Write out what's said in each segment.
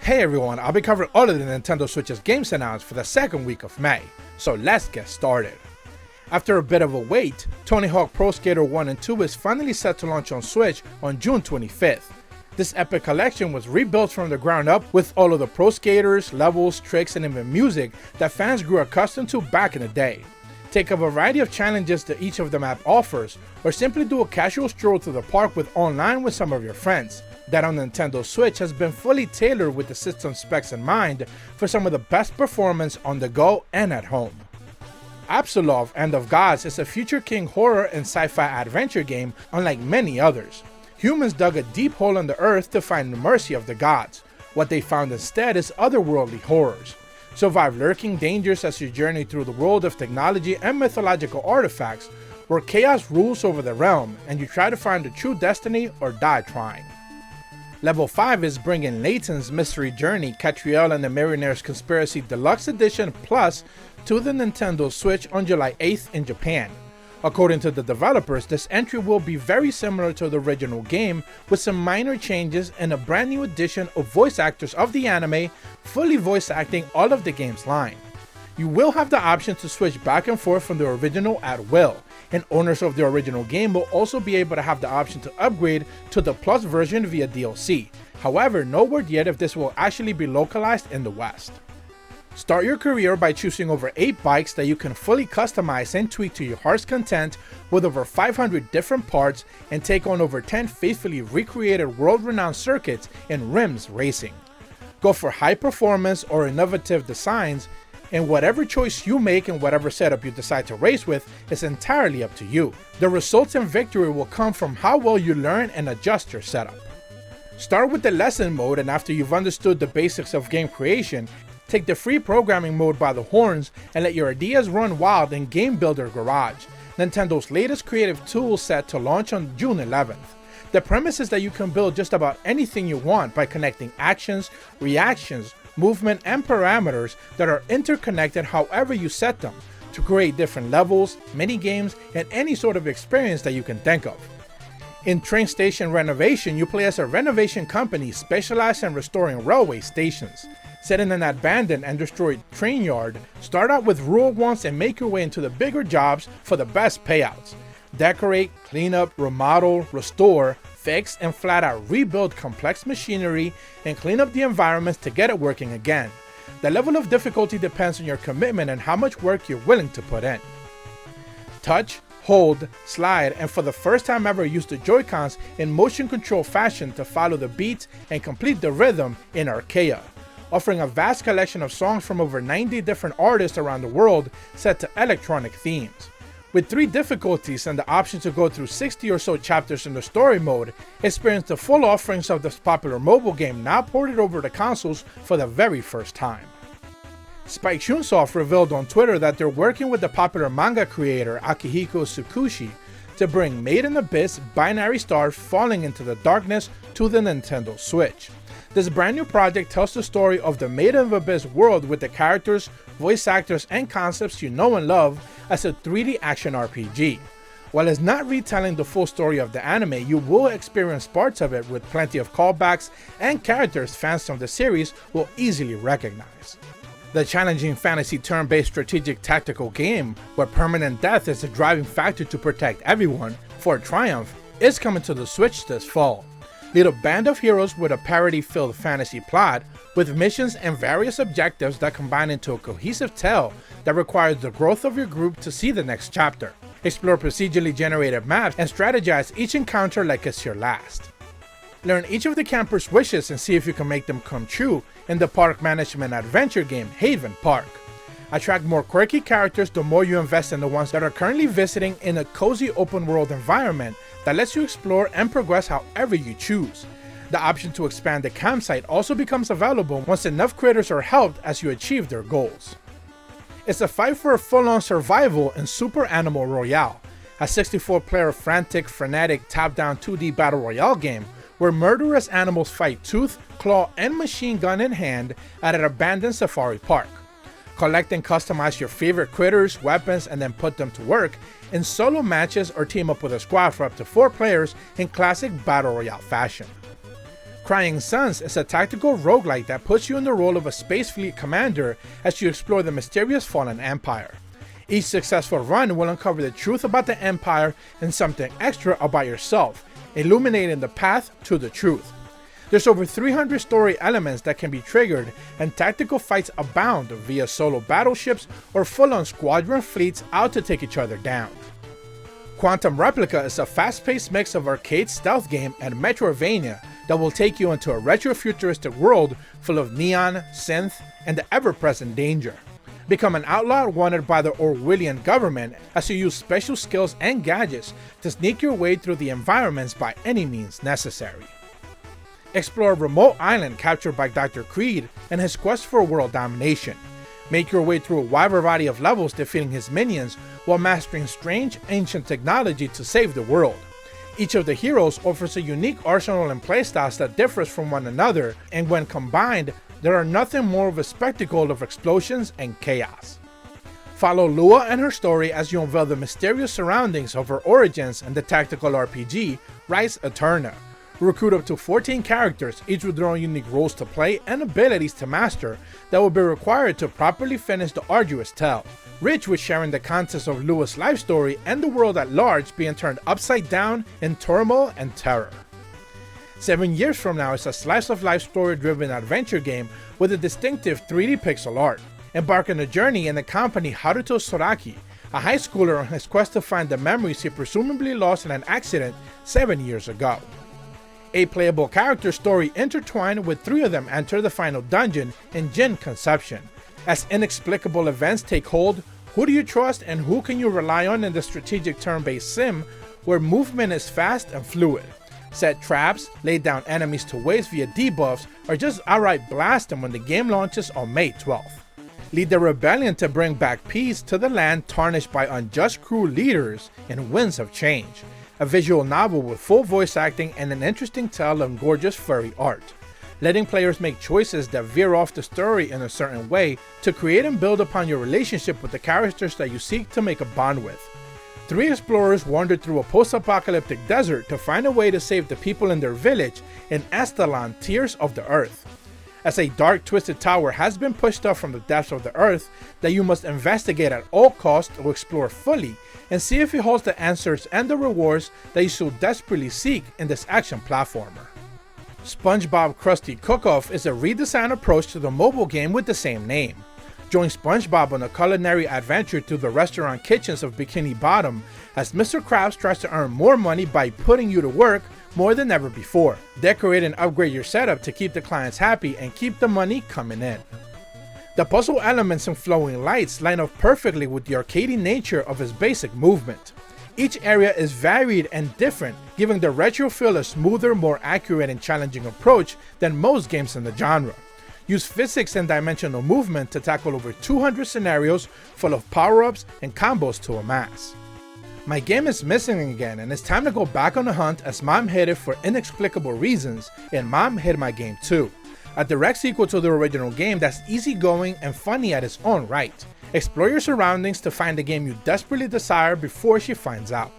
Hey everyone, I'll be covering all of the Nintendo Switch's games announced for the second week of May, so let's get started. After a bit of a wait, Tony Hawk Pro Skater 1 and 2 is finally set to launch on Switch on June 25th. This epic collection was rebuilt from the ground up with all of the pro skaters, levels, tricks, and even music that fans grew accustomed to back in the day. Take a variety of challenges that each of the map offers, or simply do a casual stroll through the park online with some of your friends. That on Nintendo Switch has been fully tailored with the system specs in mind for some of the best performance on the go and at home. Apsulov, End of Gods is a future king horror and sci-fi adventure game unlike many others. Humans dug a deep hole in the earth to find the mercy of the gods. What they found instead is otherworldly horrors. Survive lurking dangers as you journey through the world of technology and mythological artifacts, where chaos rules over the realm and you try to find the true destiny or die trying. Level 5 is bringing Layton's Mystery Journey, Catriel and the Marionaire's Conspiracy Deluxe Edition Plus to the Nintendo Switch on July 8th in Japan. According to the developers, this entry will be very similar to the original game, with some minor changes and a brand new addition of voice actors of the anime, fully voice acting all of the game's line. You will have the option to switch back and forth from the original at will, and owners of the original game will also be able to have the option to upgrade to the Plus version via DLC. However, no word yet if this will actually be localized in the West. Start your career by choosing over 8 bikes that you can fully customize and tweak to your heart's content with over 500 different parts, and take on over 10 faithfully recreated world-renowned circuits in rims racing. Go for high performance or innovative designs, and whatever choice you make and whatever setup you decide to race with is entirely up to you. The results and victory will come from how well you learn and adjust your setup. Start with the lesson mode, and after you've understood the basics of game creation, take the free programming mode by the horns and let your ideas run wild in Game Builder Garage, Nintendo's latest creative tool set to launch on June 11th. The premise is that you can build just about anything you want by connecting actions, reactions, movement, and parameters that are interconnected however you set them to create different levels, mini-games, and any sort of experience that you can think of. In Train Station Renovation, you play as a renovation company specialized in restoring railway stations. Set in an abandoned and destroyed train yard, start out with rural ones and make your way into the bigger jobs for the best payouts. Decorate, clean up, remodel, restore, fix, and flat out rebuild complex machinery and clean up the environments to get it working again. The level of difficulty depends on your commitment and how much work you're willing to put in. Touch, hold, slide, and for the first time ever use the Joy-Cons in motion control fashion to follow the beats and complete the rhythm in Archaea, offering a vast collection of songs from over 90 different artists around the world set to electronic themes. With 3 difficulties and the option to go through 60 or so chapters in the story mode, experience the full offerings of this popular mobile game now ported over to consoles for the very first time. Spike Chunsoft revealed on Twitter that they're working with the popular manga creator Akihiko Tsukushi to bring Made in Abyss binary stars falling into the darkness to the Nintendo Switch. This brand new project tells the story of the Made in Abyss world with the characters, voice actors, and concepts you know and love as a 3D action RPG. While it's not retelling the full story of the anime, you will experience parts of it with plenty of callbacks and characters fans from the series will easily recognize. The challenging fantasy turn-based strategic tactical game, where permanent death is the driving factor to protect everyone for a triumph, is coming to the Switch this fall. Lead a band of heroes with a parody-filled fantasy plot, with missions and various objectives that combine into a cohesive tale that requires the growth of your group to see the next chapter. Explore procedurally generated maps and strategize each encounter like it's your last. Learn each of the campers' wishes and see if you can make them come true in the park management adventure game Haven Park. Attract more quirky characters the more you invest in the ones that are currently visiting in a cozy open world environment that lets you explore and progress however you choose. The option to expand the campsite also becomes available once enough critters are helped as you achieve their goals. It's a fight for a full-on survival in Super Animal Royale, a 64-player frantic, frenetic, top-down 2D battle royale game where murderous animals fight tooth, claw, and machine gun in hand at an abandoned safari park. Collect and customize your favorite critters, weapons, and then put them to work in solo matches or team up with a squad for up to 4 players in classic battle royale fashion. Crying Suns is a tactical roguelike that puts you in the role of a space fleet commander as you explore the mysterious fallen empire. Each successful run will uncover the truth about the empire and something extra about yourself, illuminating the path to the truth. There's over 300 story elements that can be triggered, and tactical fights abound via solo battleships or full-on squadron fleets out to take each other down. Quantum Replica is a fast-paced mix of arcade stealth game and Metroidvania that will take you into a retro-futuristic world full of neon, synth, and the ever-present danger. Become an outlaw wanted by the Orwellian government as you use special skills and gadgets to sneak your way through the environments by any means necessary. Explore a remote island captured by Dr. Creed and his quest for world domination. Make your way through a wide variety of levels defeating his minions while mastering strange ancient technology to save the world. Each of the heroes offers a unique arsenal and playstyles that differs from one another, and when combined, there are nothing more of a spectacle of explosions and chaos. Follow Lua and her story as you unveil the mysterious surroundings of her origins in the tactical RPG Rise Eterna. Recruit up to 14 characters, each with their own unique roles to play and abilities to master that will be required to properly finish the arduous tale, rich with sharing the contents of Lua's life story and the world at large being turned upside down in turmoil and terror. 7 years from now is a slice-of-life story-driven adventure game with a distinctive 3D pixel art. Embark on a journey and accompany Haruto Soraki, a high schooler on his quest to find the memories he presumably lost in an accident 7 years ago. A playable character story intertwined with 3 of them enter the final dungeon in Jin Conception. As inexplicable events take hold, who do you trust and who can you rely on in the strategic turn-based sim where movement is fast and fluid? Set traps, lay down enemies to waste via debuffs, or just outright blast them when the game launches on May 12th. Lead the rebellion to bring back peace to the land tarnished by unjust crew leaders in Winds of Change, a visual novel with full voice acting and an interesting tale of gorgeous furry art, letting players make choices that veer off the story in a certain way to create and build upon your relationship with the characters that you seek to make a bond with. 3 explorers wander through a post-apocalyptic desert to find a way to save the people in their village in Astalon, Tears of the Earth. As a dark, twisted tower has been pushed up from the depths of the earth that you must investigate at all costs to explore fully and see if it holds the answers and the rewards that you so desperately seek in this action platformer. SpongeBob Krusty Cook-Off is a redesigned approach to the mobile game with the same name. Join SpongeBob on a culinary adventure through the restaurant kitchens of Bikini Bottom as Mr. Krabs tries to earn more money by putting you to work more than ever before. Decorate and upgrade your setup to keep the clients happy and keep the money coming in. The puzzle elements and flowing lights line up perfectly with the arcadey nature of its basic movement. Each area is varied and different, giving the retro feel a smoother, more accurate and challenging approach than most games in the genre. Use physics and dimensional movement to tackle over 200 scenarios full of power-ups and combos to amass. My game is missing again and it's time to go back on the hunt as Mom hid it for inexplicable reasons and Mom hid my game too. A direct sequel to the original game that's easygoing and funny at its own right. Explore your surroundings to find the game you desperately desire before she finds out.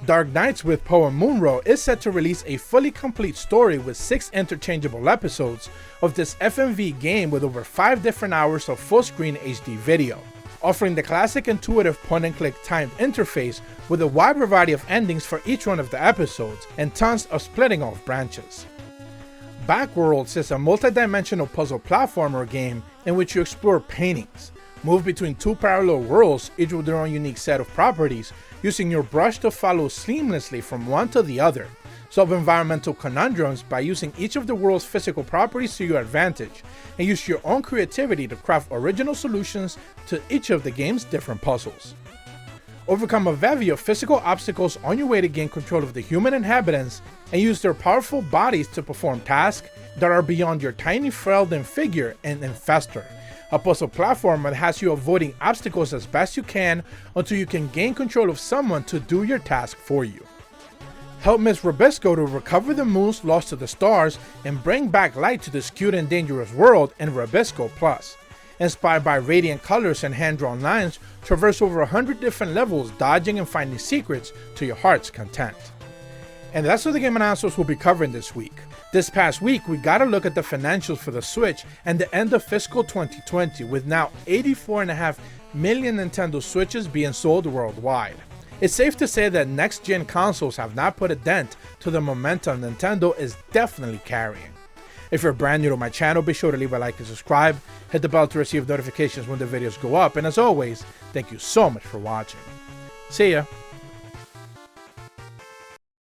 Dark Nights with Poe and Munro is set to release a fully complete story with 6 interchangeable episodes of this FMV game with over 5 different hours of full-screen HD video, offering the classic intuitive point-and-click timed interface with a wide variety of endings for each one of the episodes and tons of splitting off branches. Backworlds is a multi-dimensional puzzle platformer game in which you explore paintings, move between 2 parallel worlds, each with their own unique set of properties, using your brush to follow seamlessly from one to the other. Solve environmental conundrums by using each of the world's physical properties to your advantage, and use your own creativity to craft original solutions to each of the game's different puzzles. Overcome a bevy of physical obstacles on your way to gain control of the human inhabitants, and use their powerful bodies to perform tasks that are beyond your tiny frail figure in Infestor, a puzzle platform that has you avoiding obstacles as best you can until you can gain control of someone to do your task for you. Help Miss Robisco to recover the moons lost to the stars and bring back light to this cute and dangerous world in Robisco Plus. Inspired by radiant colors and hand-drawn lines, traverse over 100 different levels, dodging and finding secrets to your heart's content. And that's what the game announcements we'll be covering this week. This past week, we got a look at the financials for the Switch and the end of fiscal 2020, with now 84.5 million Nintendo Switches being sold worldwide. It's safe to say that next-gen consoles have not put a dent to the momentum Nintendo is definitely carrying. If you're brand new to my channel, be sure to leave a like and subscribe, hit the bell to receive notifications when the videos go up, and as always, thank you so much for watching. See ya!